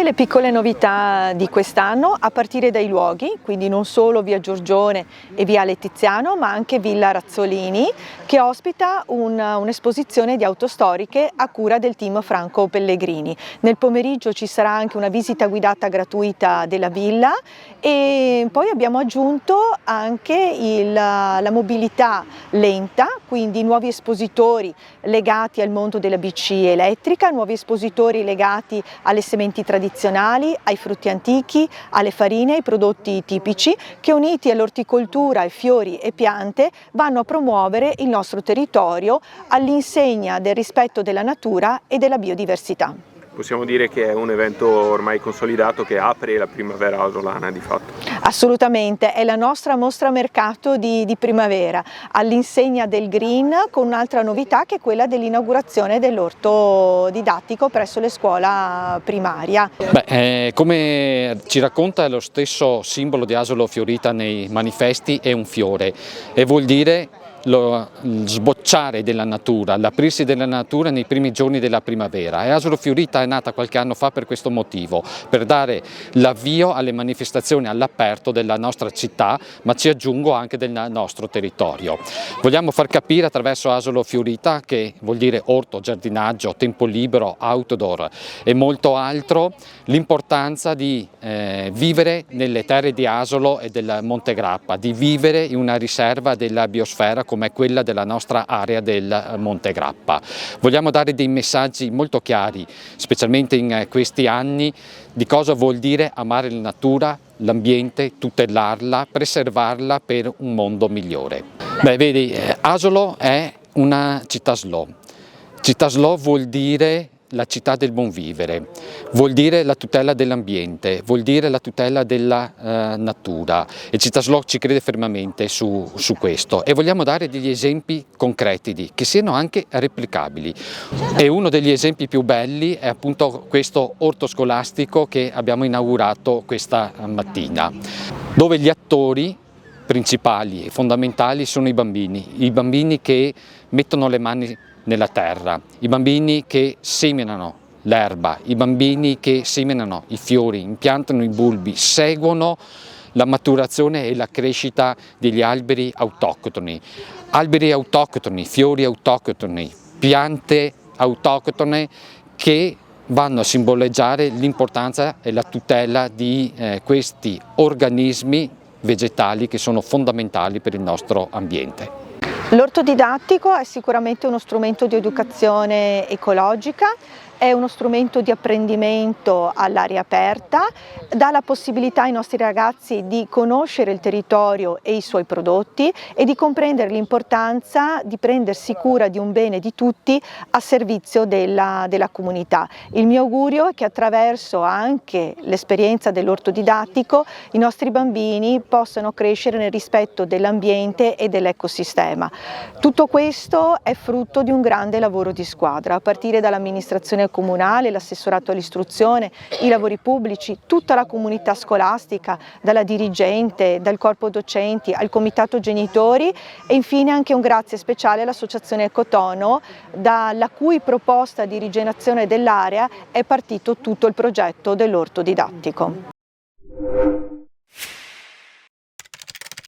Tutte le piccole novità di quest'anno, a partire dai luoghi, quindi non solo via Giorgione e viale Tiziano, ma anche Villa Razzolini, che ospita un'esposizione di auto storiche a cura del team Franco Pellegrini. Nel pomeriggio ci sarà anche una visita guidata gratuita della villa e poi abbiamo aggiunto anche la mobilità lenta, quindi nuovi espositori legati al mondo della bici elettrica, nuovi espositori legati alle sementi tradizionali, ai frutti antichi, alle farine, ai prodotti tipici che uniti all'orticoltura, ai fiori e piante vanno a promuovere il nostro territorio all'insegna del rispetto della natura e della biodiversità. Possiamo dire che è un evento ormai consolidato che apre la primavera asolana di fatto. Assolutamente, è la nostra mostra mercato di primavera, all'insegna del green, con un'altra novità che è quella dell'inaugurazione dell'orto didattico presso le scuole primaria. Come ci racconta lo stesso simbolo di Asolo Fiorita nei manifesti, è un fiore e vuol dire lo sbocciare della natura, l'aprirsi della natura nei primi giorni della primavera. E Asolo Fiorita è nata qualche anno fa per questo motivo, per dare l'avvio alle manifestazioni all'aperto della nostra città, ma ci aggiungo anche del nostro territorio. Vogliamo far capire attraverso Asolo Fiorita, che vuol dire orto, giardinaggio, tempo libero, outdoor e molto altro, l'importanza di vivere nelle terre di Asolo e del Monte Grappa, di vivere in una riserva della biosfera come quella della nostra area del Monte Grappa. Vogliamo dare dei messaggi molto chiari, specialmente in questi anni, di cosa vuol dire amare la natura, l'ambiente, tutelarla, preservarla per un mondo migliore. Vedi, Asolo è una città slow. Città slow vuol dire la città del buon vivere, vuol dire la tutela dell'ambiente, vuol dire la tutela della natura e Città Slow ci crede fermamente su questo e vogliamo dare degli esempi concreti che siano anche replicabili e uno degli esempi più belli è appunto questo orto scolastico che abbiamo inaugurato questa mattina, dove gli attori principali e fondamentali sono i bambini che mettono le mani nella terra, i bambini che seminano l'erba, i bambini che seminano i fiori, impiantano i bulbi, seguono la maturazione e la crescita degli alberi autoctoni, fiori autoctoni, piante autoctone che vanno a simboleggiare l'importanza e la tutela di questi organismi vegetali che sono fondamentali per il nostro ambiente. L'orto didattico è sicuramente uno strumento di educazione ecologica, è uno strumento di apprendimento all'aria aperta, dà la possibilità ai nostri ragazzi di conoscere il territorio e i suoi prodotti e di comprendere l'importanza di prendersi cura di un bene di tutti a servizio della comunità. Il mio augurio è che attraverso anche l'esperienza dell'orto didattico i nostri bambini possano crescere nel rispetto dell'ambiente e dell'ecosistema. Tutto questo è frutto di un grande lavoro di squadra, a partire dall'amministrazione comunale, l'assessorato all'istruzione, i lavori pubblici, tutta la comunità scolastica, dalla dirigente, dal corpo docenti al comitato genitori e infine anche un grazie speciale all'associazione Ecotono, dalla cui proposta di rigenerazione dell'area è partito tutto il progetto dell'orto didattico.